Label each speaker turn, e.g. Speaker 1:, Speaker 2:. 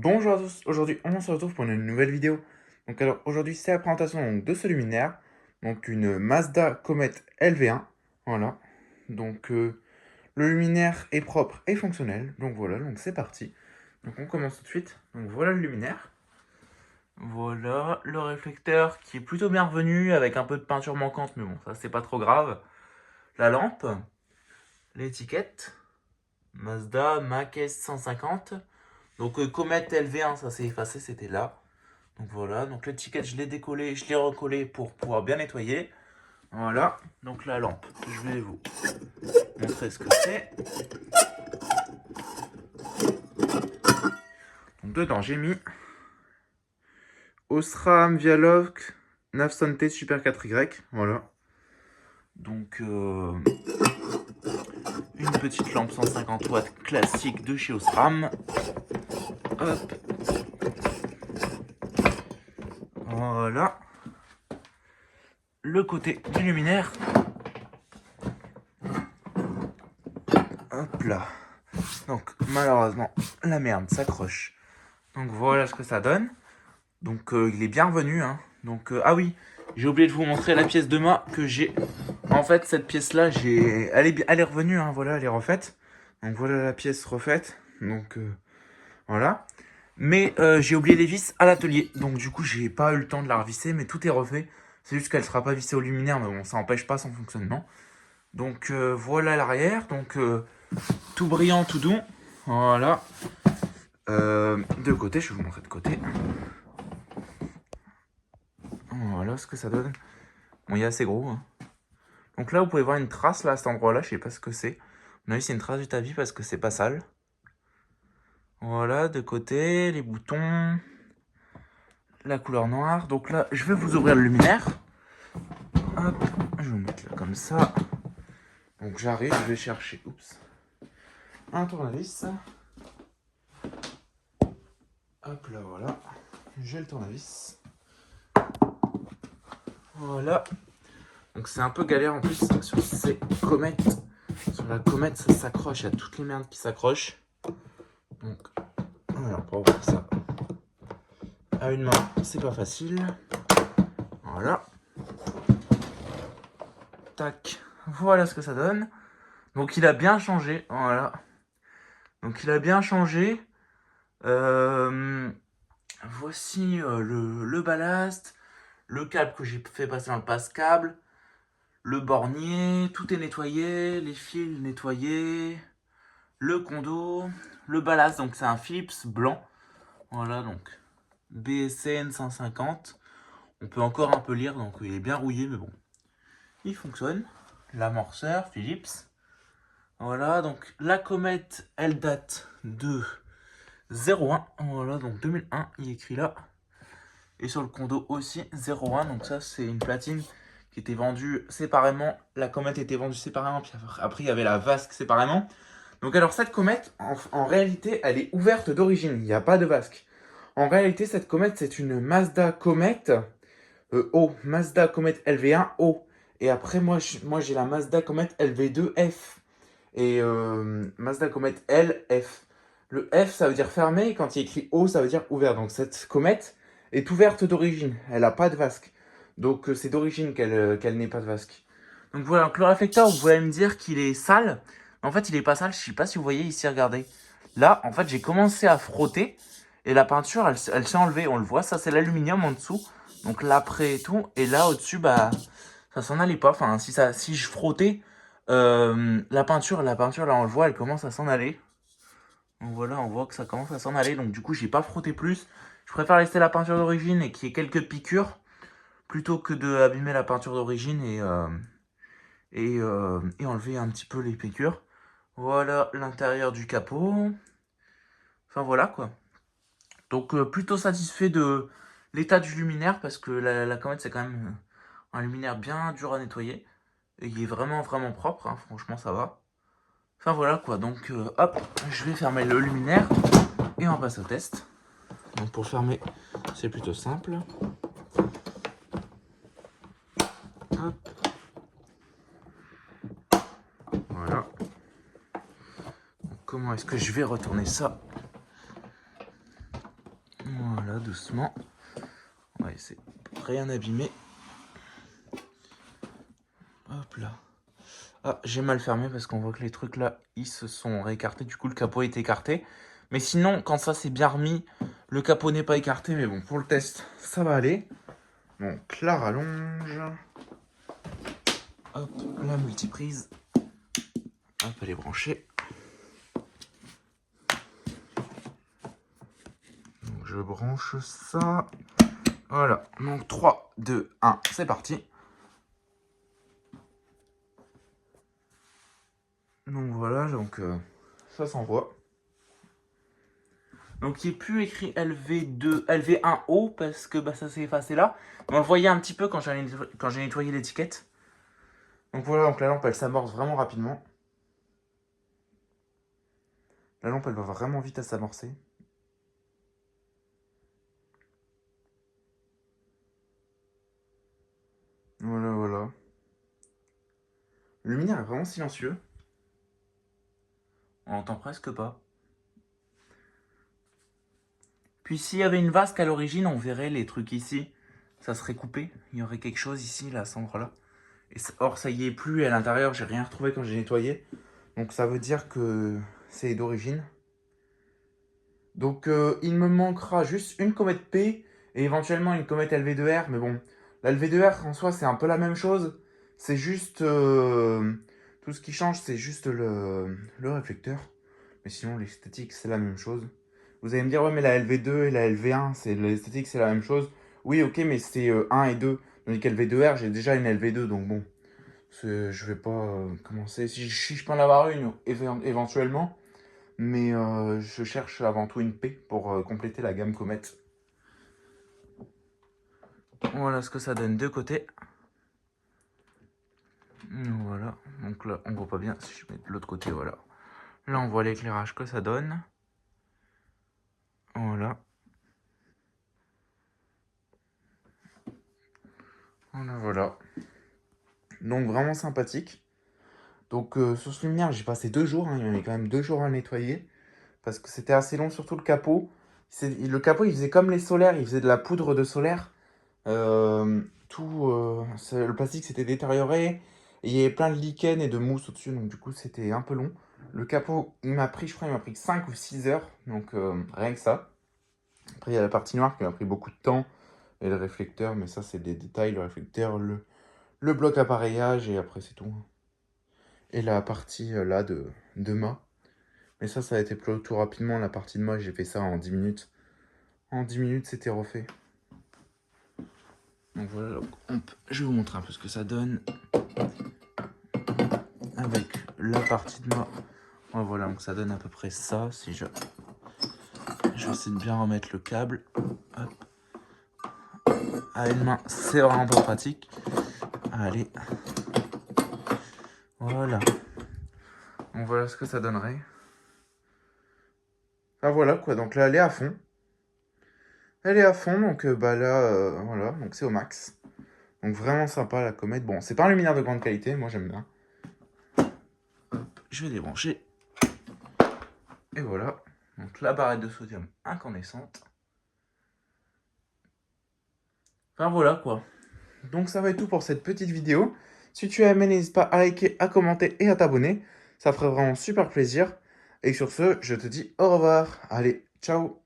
Speaker 1: Bonjour à tous, aujourd'hui on se retrouve pour une nouvelle vidéo. Donc alors aujourd'hui c'est la présentation de ce luminaire, donc une Mazda Comet LV1, voilà. Donc le luminaire est propre et fonctionnel, donc voilà, donc c'est parti. Donc on commence tout de suite, donc voilà le luminaire. Voilà le réflecteur qui est plutôt bien revenu avec un peu de peinture manquante, mais bon ça c'est pas trop grave. La lampe, l'étiquette, Mazda Mach S150. Donc Comet LV1 ça s'est effacé, c'était là. Donc voilà, donc l'étiquette je l'ai décollée, je l'ai recollée pour pouvoir bien nettoyer. Voilà, donc la lampe, je vais vous montrer ce que c'est. Donc dedans j'ai mis Osram Vialog 900T Super 4Y, voilà. Donc une petite lampe 150 watts classique de chez Osram. Hop. Voilà. Le côté du luminaire. Hop là. Donc malheureusement la merde s'accroche. Donc voilà ce que ça donne. Donc il est bien revenu. Hein. Donc ah oui, j'ai oublié de vous montrer la pièce de mât que j'ai. En fait cette pièce là, elle est revenue. Hein, voilà, elle est refaite. Donc voilà la pièce refaite. Donc voilà. Mais j'ai oublié les vis à l'atelier. Donc du coup j'ai pas eu le temps de la revisser. Mais tout est refait. C'est juste qu'elle sera pas vissée au luminaire. Mais bon, ça n'empêche pas son fonctionnement. Donc voilà l'arrière. Donc tout brillant, tout doux. Voilà. De côté, je vais vous montrer de côté. Voilà ce que ça donne. Bon, il est assez gros. Hein. Donc là, vous pouvez voir une trace là à cet endroit-là. Je sais pas ce que c'est. On a vu c'est une trace du tapis parce que c'est pas sale. Voilà, de côté, les boutons, la couleur noire. Donc là, je vais vous ouvrir le luminaire. Hop, je vais vous mettre là comme ça. Donc j'arrive, je vais chercher, oups, un tournevis. Hop là, voilà. J'ai le tournevis. Voilà. Donc c'est un peu galère en plus sur ces comètes. Sur la comète, ça s'accroche. Il y a toutes les merdes qui s'accrochent. Donc, voilà, pour voir ça à une main, c'est pas facile. Voilà. Tac. Voilà ce que ça donne. Donc il a bien changé. Voilà. Donc il a bien changé. Voici le ballast. Le câble que j'ai fait passer dans le passe-câble. Le bornier. Tout est nettoyé. Les fils nettoyés. Le condo. Le ballast. Donc c'est un Philips blanc. Voilà donc. BSN 150. On peut encore un peu lire. Donc il est bien rouillé. Mais bon. Il fonctionne. L'amorceur Philips. Voilà, donc la comète, elle date de 01. Voilà, donc 2001, il est écrit là. Et sur le condo aussi 01. Donc ça, c'est une platine qui était vendue séparément. La comète était vendue séparément. Puis après, il y avait la vasque séparément. Donc alors, cette comète, en réalité, elle est ouverte d'origine. Il n'y a pas de vasque. En réalité, cette comète, c'est une Mazda Comet O. Mazda Comet LV1 O. Et après, moi j'ai la Mazda Comet LV2 F. Et Mazda Comet L, F. Le F, ça veut dire fermé. Quand il y a écrit O, ça veut dire ouvert. Donc cette comète est ouverte d'origine. Elle n'a pas de vasque. Donc c'est d'origine qu'elle n'ait pas de vasque. Donc voilà, donc le réflecteur, vous pouvez me dire qu'il est sale. En fait, il est pas sale. Je sais pas si vous voyez ici, regardez. Là, en fait, j'ai commencé à frotter. Et la peinture, elle s'est enlevée. On le voit, ça c'est l'aluminium en dessous. Donc l'après et tout. Et là, au-dessus, bah, ça s'en allait pas. Enfin, si je frottais, la peinture, là, on le voit, elle commence à s'en aller. Donc voilà, on voit que ça commence à s'en aller. Donc du coup, j'ai pas frotté plus. Je préfère laisser la peinture d'origine et qu'il y ait quelques piqûres plutôt que de abîmer la peinture d'origine et enlever un petit peu les piqûres. Voilà l'intérieur du capot. Enfin voilà quoi. Donc plutôt satisfait de l'état du luminaire parce que la comète c'est quand même un luminaire bien dur à nettoyer. Et il est vraiment vraiment propre, hein. Franchement ça va. Enfin voilà quoi, donc hop, je vais fermer le luminaire et on passe au test. Donc pour le fermer, c'est plutôt simple. Hop. Voilà. Donc, comment est-ce que je vais retourner ça? Voilà, doucement. On va essayer de rien abîmer. Hop là. Ah, j'ai mal fermé parce qu'on voit que les trucs là, ils se sont réécartés. Du coup, le capot est écarté. Mais sinon, quand ça c'est bien remis, le capot n'est pas écarté. Mais bon, pour le test, ça va aller. Donc, la rallonge. Hop, la multiprise. Hop, elle est branchée. Donc, je branche ça. Voilà. Donc, 3, 2, 1, c'est parti. Donc, voilà. Donc, ça s'envoie. Donc il n'est plus écrit LV2, LV1O parce que bah, ça s'est effacé là. Mais on le voyait un petit peu quand j'ai nettoyé l'étiquette. Donc voilà, donc la lampe elle s'amorce vraiment rapidement. La lampe elle va vraiment vite à s'amorcer. Voilà, voilà. Le luminaire est vraiment silencieux. On l'entend presque pas. Puis s'il y avait une vasque à l'origine, on verrait les trucs ici. Ça serait coupé. Il y aurait quelque chose ici, là, à cet endroit-là. Or, ça y est plus. À l'intérieur, j'ai rien retrouvé quand j'ai nettoyé. Donc ça veut dire que c'est d'origine. Donc il me manquera juste une comète P et éventuellement une comète LV2R. Mais bon, la LV2R en soi, c'est un peu la même chose. C'est juste... tout ce qui change, c'est juste le réflecteur. Mais sinon, l'esthétique, c'est la même chose. Vous allez me dire, ouais, mais la LV2 et la LV1, l'esthétique, c'est la même chose. Oui, ok, mais c'est 1 et 2. Tandis qu'LV2R, j'ai déjà une LV2, donc bon. Je vais pas commencer. Si je peux en avoir une, éventuellement. Mais je cherche avant tout une P pour compléter la gamme comète. Voilà ce que ça donne de côté. Voilà, donc là on voit pas bien si je mets de l'autre côté, voilà. Là on voit l'éclairage que ça donne. Voilà. Voilà, voilà. Donc vraiment sympathique. Donc sur ce luminaire j'ai passé 2 jours, hein. Il y en avait quand même 2 jours à nettoyer. Parce que c'était assez long, surtout le capot. Le capot il faisait comme les solaires, il faisait de la poudre de solaire. Le plastique s'était détérioré. Et il y avait plein de lichen et de mousse au-dessus, donc du coup c'était un peu long. Le capot, il m'a pris, je crois, il m'a pris 5 ou 6 heures, donc rien que ça. Après il y a la partie noire qui m'a pris beaucoup de temps, et le réflecteur, mais ça c'est des détails, le réflecteur, le bloc appareillage, et après c'est tout. Et la partie là de mât. Mais ça a été plutôt rapidement, la partie de mât, j'ai fait ça en 10 minutes. En 10 minutes c'était refait. Donc voilà, donc, je vais vous montrer un peu ce que ça donne. Avec la partie de mât. Voilà, donc ça donne à peu près ça. Si je vais essayer de bien remettre le câble. Hop. À une main, c'est vraiment pas pratique. Allez. Voilà. Donc voilà ce que ça donnerait. Ah voilà quoi, donc là elle est à fond. Elle est à fond, donc bah là, voilà, donc c'est au max. Donc vraiment sympa la comète. Bon, c'est pas un luminaire de grande qualité, moi j'aime bien. Hop, je vais débrancher. Et voilà. Donc la barrette de sodium incandescente. Enfin voilà quoi. Donc ça va être tout pour cette petite vidéo. Si tu as aimé, n'hésite pas à liker, à commenter et à t'abonner. Ça ferait vraiment super plaisir. Et sur ce, je te dis au revoir. Allez, ciao!